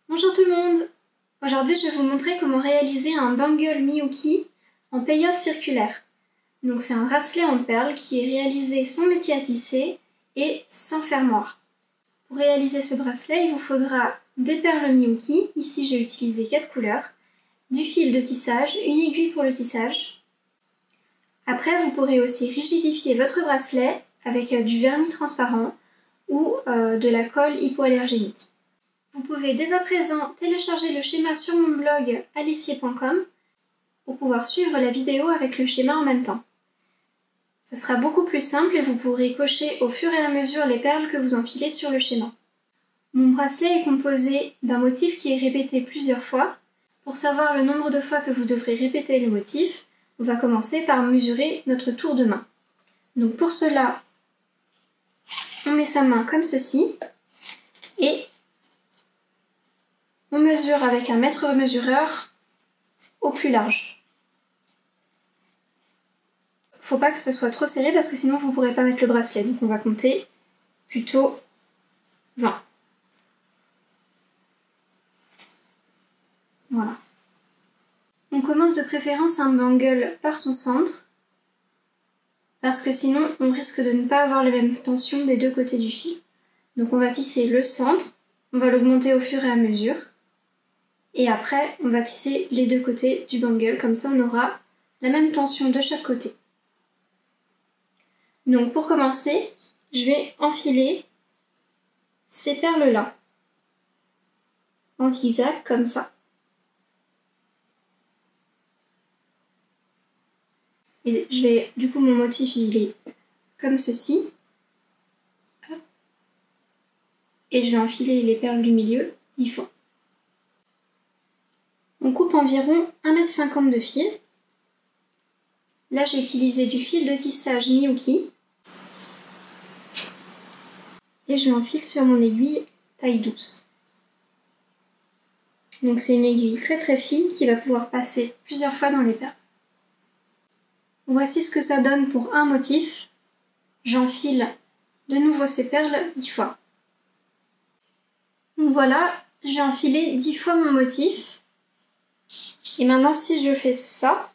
Bonjour tout le monde! Aujourd'hui je vais vous montrer comment réaliser un bangle Miyuki en peyote circulaire. Donc c'est un bracelet en perles qui est réalisé sans métier à tisser et sans fermoir. Pour réaliser ce bracelet, il vous faudra des perles Miyuki, ici j'ai utilisé 4 couleurs, du fil de tissage, une aiguille pour le tissage. Après vous pourrez aussi rigidifier votre bracelet avec du vernis transparent ou de la colle hypoallergénique. Vous pouvez dès à présent télécharger le schéma sur mon blog alissier.com pour pouvoir suivre la vidéo avec le schéma en même temps. Ça sera beaucoup plus simple et vous pourrez cocher au fur et à mesure les perles que vous enfilez sur le schéma. Mon bracelet est composé d'un motif qui est répété plusieurs fois. Pour savoir le nombre de fois que vous devrez répéter le motif, on va commencer par mesurer notre tour de main. Donc pour cela, on met sa main comme ceci et on mesure avec un mètre mesureur au plus large. Faut pas que ça soit trop serré parce que sinon vous ne pourrez pas mettre le bracelet. Donc on va compter plutôt 20. Voilà. On commence de préférence un bangle par son centre parce que sinon on risque de ne pas avoir les mêmes tensions des deux côtés du fil. Donc on va tisser le centre, on va l'augmenter au fur et à mesure. Et après, on va tisser les deux côtés du bangle, comme ça on aura la même tension de chaque côté. Donc pour commencer, je vais enfiler ces perles-là en zigzag, comme ça. Et je vais, du coup mon motif il est comme ceci. Et je vais enfiler les perles du milieu 10 fois. On coupe environ 1,50 m de fil. Là, j'ai utilisé du fil de tissage Miyuki. Et je l'enfile sur mon aiguille taille 12. Donc c'est une aiguille très très fine qui va pouvoir passer plusieurs fois dans les perles. Voici ce que ça donne pour un motif. J'enfile de nouveau ces perles 10 fois. Donc voilà, j'ai enfilé 10 fois mon motif. Et maintenant, si je fais ça,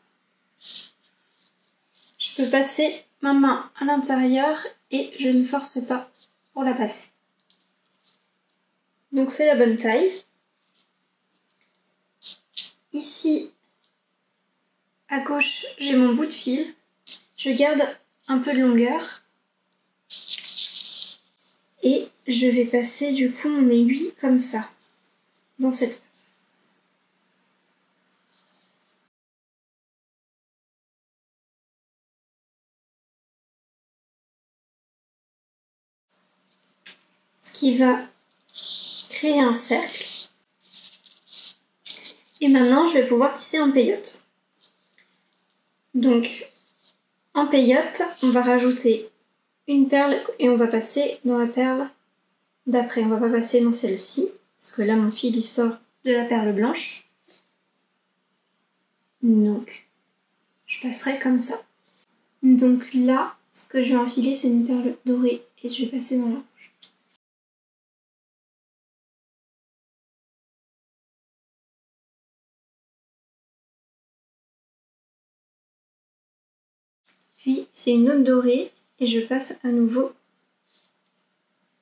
je peux passer ma main à l'intérieur et je ne force pas pour la passer. Donc c'est la bonne taille. Ici, à gauche, j'ai mon bout de fil. Je garde un peu de longueur. Et je vais passer du coup mon aiguille comme ça, dans cette. Ce qui va créer un cercle. Et maintenant, je vais pouvoir tisser en peyote. Donc, en peyote, on va rajouter une perle et on va passer dans la perle d'après. On va pas passer dans celle-ci, parce que là, mon fil, il sort de la perle blanche. Donc, je passerai comme ça. Donc là, ce que je vais enfiler, c'est une perle dorée et je vais passer dans la rouge. Puis c'est une autre dorée et je passe à nouveau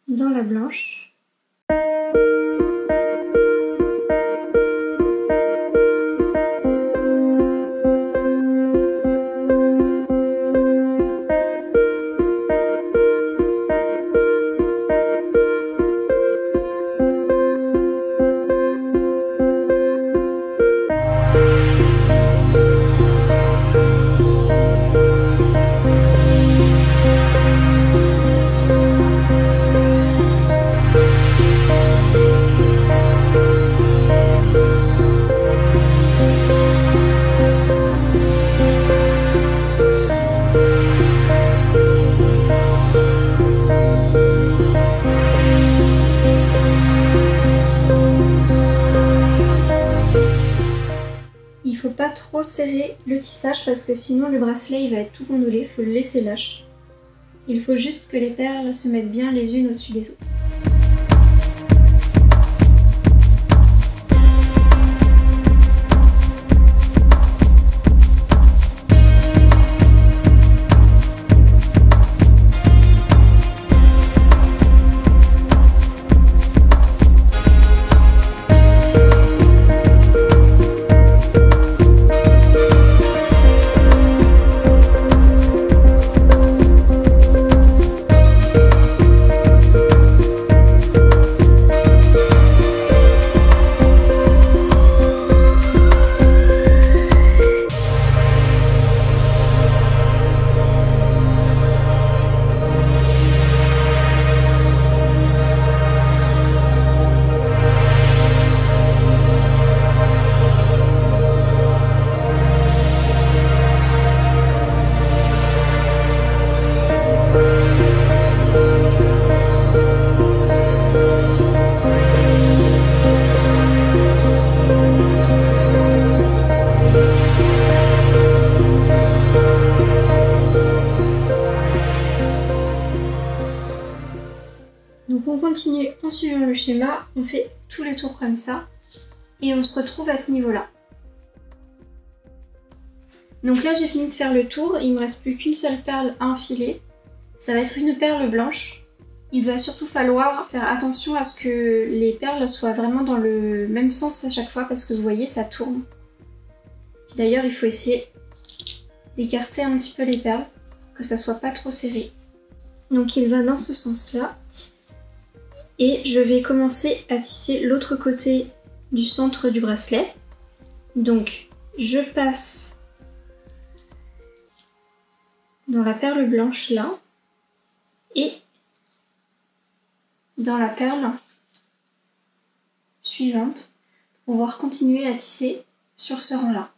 dans la blanche. Il faut pas trop serrer le tissage parce que sinon le bracelet il va être tout gondolé, il faut le laisser lâche. Il faut juste que les perles se mettent bien les unes au-dessus des autres. continue en suivant le schéma, on fait tous les tours comme ça et on se retrouve à ce niveau-là. Donc là j'ai fini de faire le tour, il me reste plus qu'une seule perle à enfiler. Ça va être une perle blanche. Il va surtout falloir faire attention à ce que les perles soient vraiment dans le même sens à chaque fois parce que vous voyez ça tourne. D'ailleurs il faut essayer d'écarter un petit peu les perles, que ça soit pas trop serré. Donc il va dans ce sens-là. Et je vais commencer à tisser l'autre côté du centre du bracelet. Donc je passe dans la perle blanche là et dans la perle suivante pour pouvoir continuer à tisser sur ce rang là.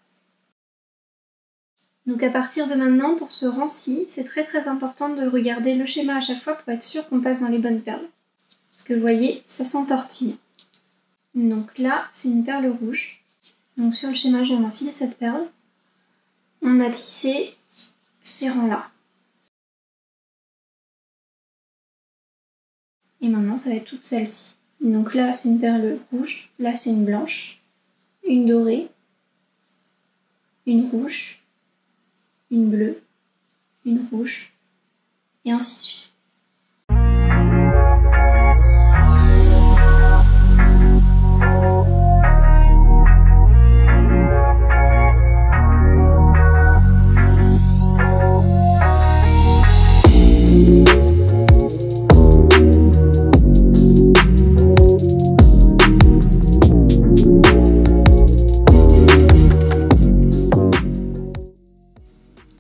Donc à partir de maintenant, pour ce rang-ci, c'est très important de regarder le schéma à chaque fois pour être sûr qu'on passe dans les bonnes perles. Parce que vous voyez, ça s'entortille. Donc là, c'est une perle rouge. Donc sur le schéma, je viens d'enfiler cette perle. On a tissé ces rangs-là. Et maintenant, ça va être toutes celles-ci. Donc là, c'est une perle rouge. Là, c'est une blanche. Une dorée. Une rouge. Une bleue. Une rouge. Et ainsi de suite.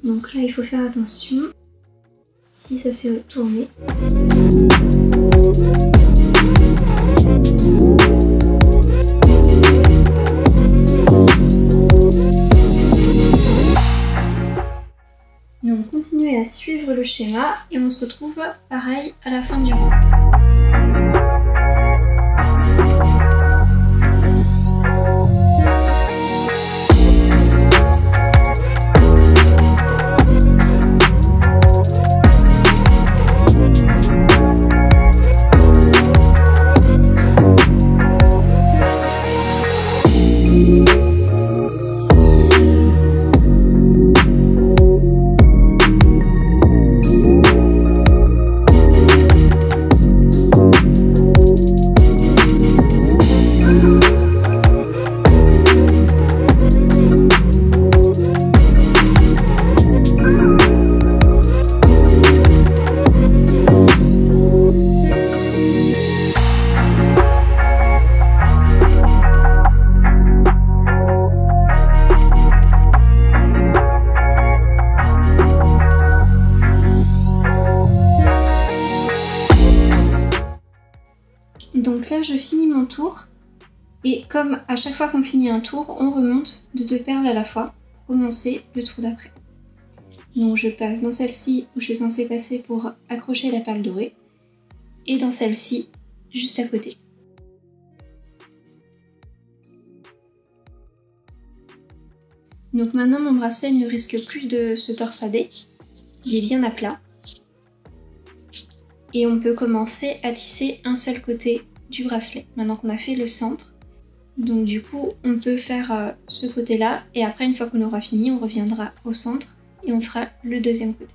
Donc là, il faut faire attention si ça s'est tourné. Donc continuez à suivre le schéma et on se retrouve pareil à la fin du rang. Donc là je finis mon tour et comme à chaque fois qu'on finit un tour, on remonte de 2 perles à la fois pour commencer le tour d'après. Donc je passe dans celle-ci où je suis censée passer pour accrocher la perle dorée et dans celle-ci juste à côté. Donc maintenant mon bracelet ne risque plus de se torsader, il est bien à plat. Et on peut commencer à tisser un seul côté du bracelet, maintenant qu'on a fait le centre. Donc du coup, on peut faire ce côté-là, et après, une fois qu'on aura fini, on reviendra au centre, et on fera le deuxième côté.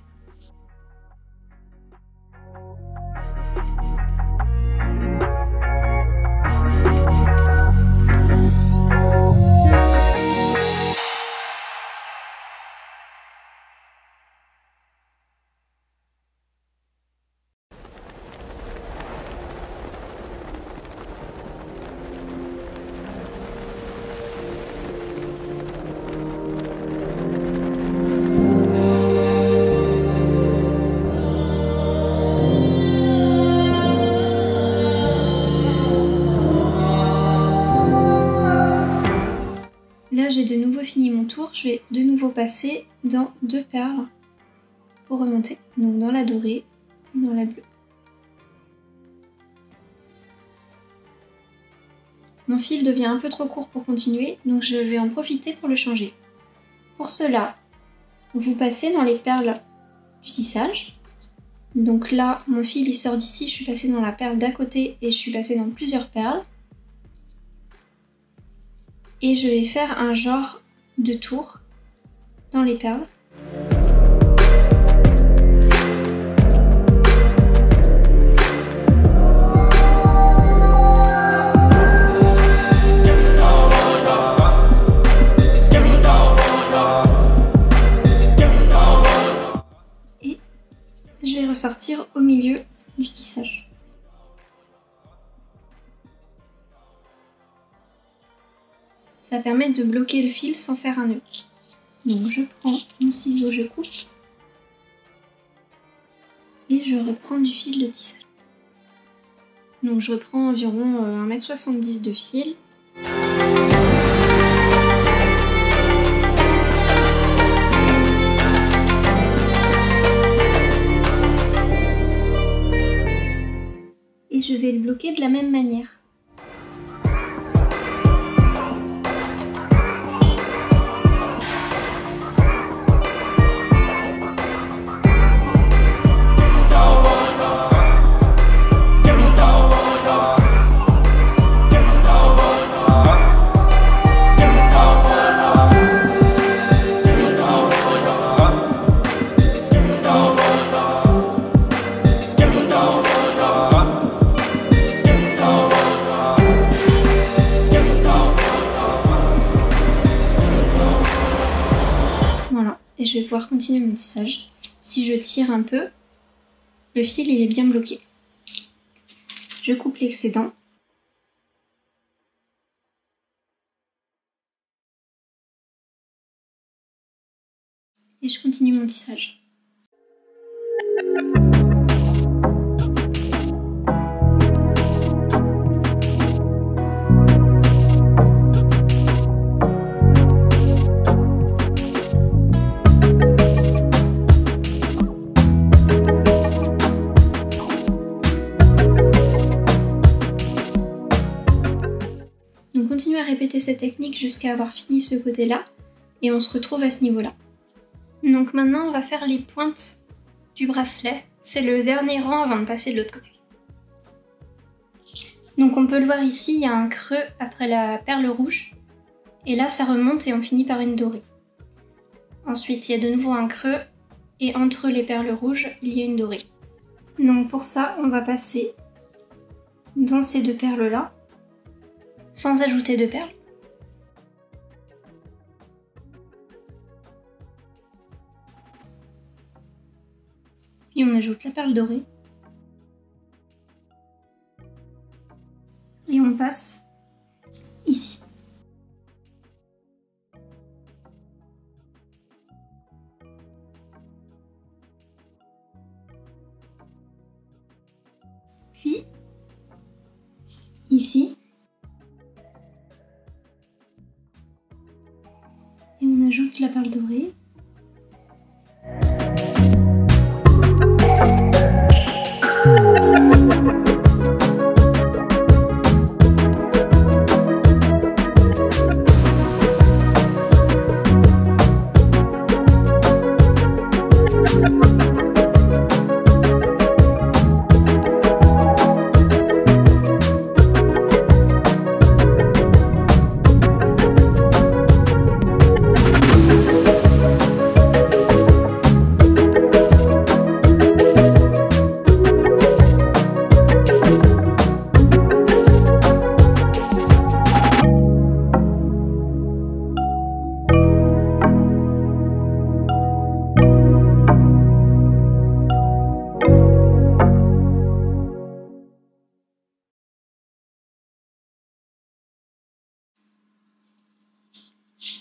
Là, j'ai de nouveau fini mon tour, je vais de nouveau passer dans 2 perles pour remonter. Donc dans la dorée et dans la bleue. Mon fil devient un peu trop court pour continuer, donc je vais en profiter pour le changer. Pour cela, vous passez dans les perles du tissage Donc là, mon fil il sort d'ici, je suis passée dans la perle d'à côté et je suis passée dans plusieurs perles. Et je vais faire un genre de tour dans les perles. Je vais ressortir au milieu du tissage. Ça permet de bloquer le fil sans faire un nœud. Donc je prends mon ciseau, je coupe et je reprends du fil de tissage. Donc je reprends environ 1,70 m de fil. Et je vais le bloquer de la même manière. Et je vais pouvoir continuer mon tissage. Si je tire un peu, le fil il est bien bloqué. Je coupe l'excédent. Et je continue mon tissage. Donc continuez à répéter cette technique jusqu'à avoir fini ce côté-là et on se retrouve à ce niveau-là. Donc maintenant on va faire les pointes du bracelet. C'est le dernier rang avant de passer de l'autre côté. Donc on peut le voir ici, il y a un creux après la perle rouge. Et là ça remonte et on finit par une dorée. Ensuite il y a de nouveau un creux et entre les perles rouges il y a une dorée. Donc pour ça on va passer dans ces deux perles-là, sans ajouter de perles. Puis on ajoute la perle dorée. Et on passe ici. Puis ici. Et on ajoute la perle dorée.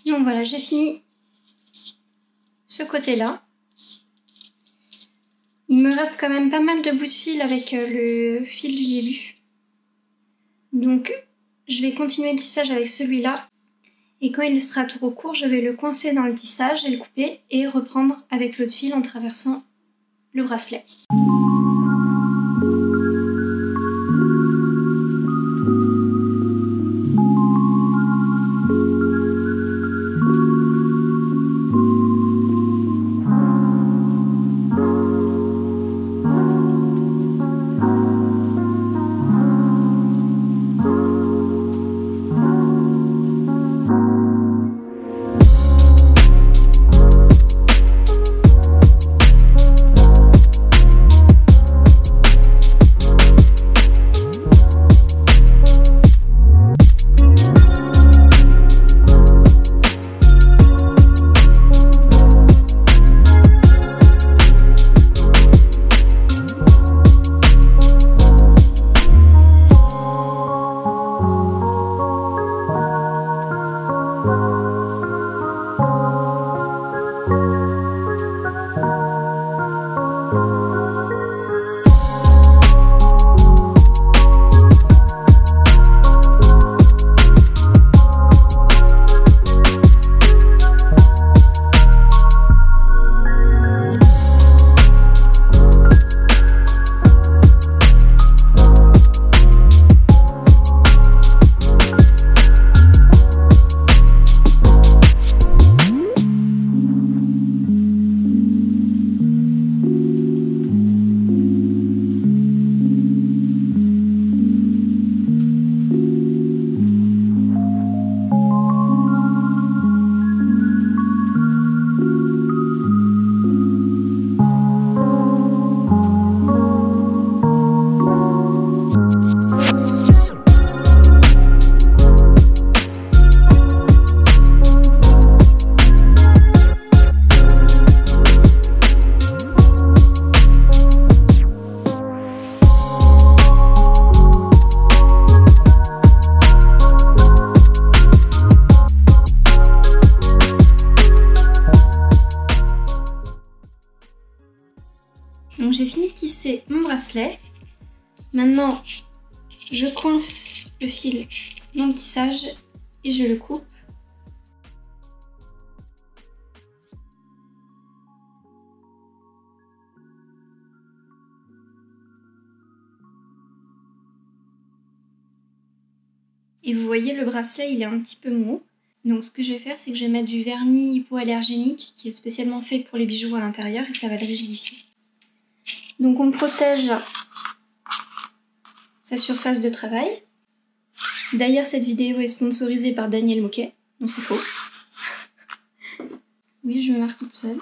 Donc voilà, j'ai fini ce côté-là. Il me reste quand même pas mal de bouts de fil avec le fil du début. Donc je vais continuer le tissage avec celui-là. Et quand il sera trop court, je vais le coincer dans le tissage et le couper et reprendre avec l'autre fil en traversant le bracelet. bracelet. Maintenant, je coince le fil dans le tissage et je le coupe. Et vous voyez, le bracelet, il est un petit peu mou. Donc ce que je vais faire, c'est que je vais mettre du vernis hypoallergénique qui est spécialement fait pour les bijoux à l'intérieur et ça va le rigidifier. Donc on protège sa surface de travail. D'ailleurs, cette vidéo est sponsorisée par Daniel Moquet. Non, c'est faux. Oui, je me marque toute seule.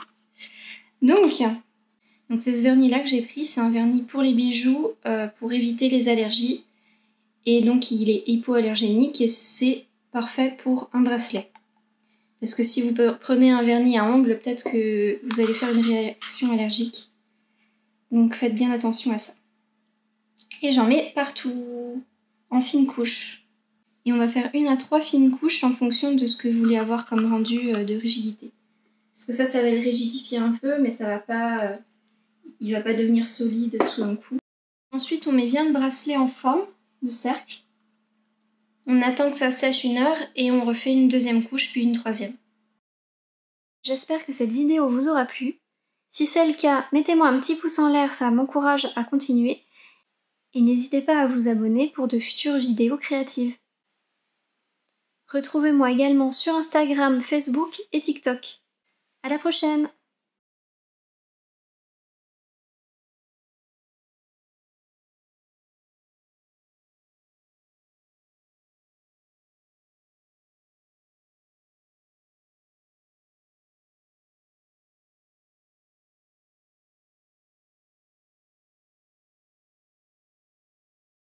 Donc c'est ce vernis-là que j'ai pris. C'est un vernis pour les bijoux, pour éviter les allergies. Et donc il est hypoallergénique et c'est parfait pour un bracelet. Parce que si vous prenez un vernis à ongles, peut-être que vous allez faire une réaction allergique. Donc faites bien attention à ça. Et j'en mets partout, en fines couches. Et on va faire 1 à 3 fines couches en fonction de ce que vous voulez avoir comme rendu de rigidité. Parce que ça va le rigidifier un peu, mais ça va pas, il va pas devenir solide tout d'un coup. Ensuite, on met bien le bracelet en forme de cercle. On attend que ça sèche 1 heure et on refait une 2e couche puis une 3e. J'espère que cette vidéo vous aura plu. Si c'est le cas, mettez-moi un petit pouce en l'air, ça m'encourage à continuer. Et n'hésitez pas à vous abonner pour de futures vidéos créatives. Retrouvez-moi également sur Instagram, Facebook et TikTok. À la prochaine!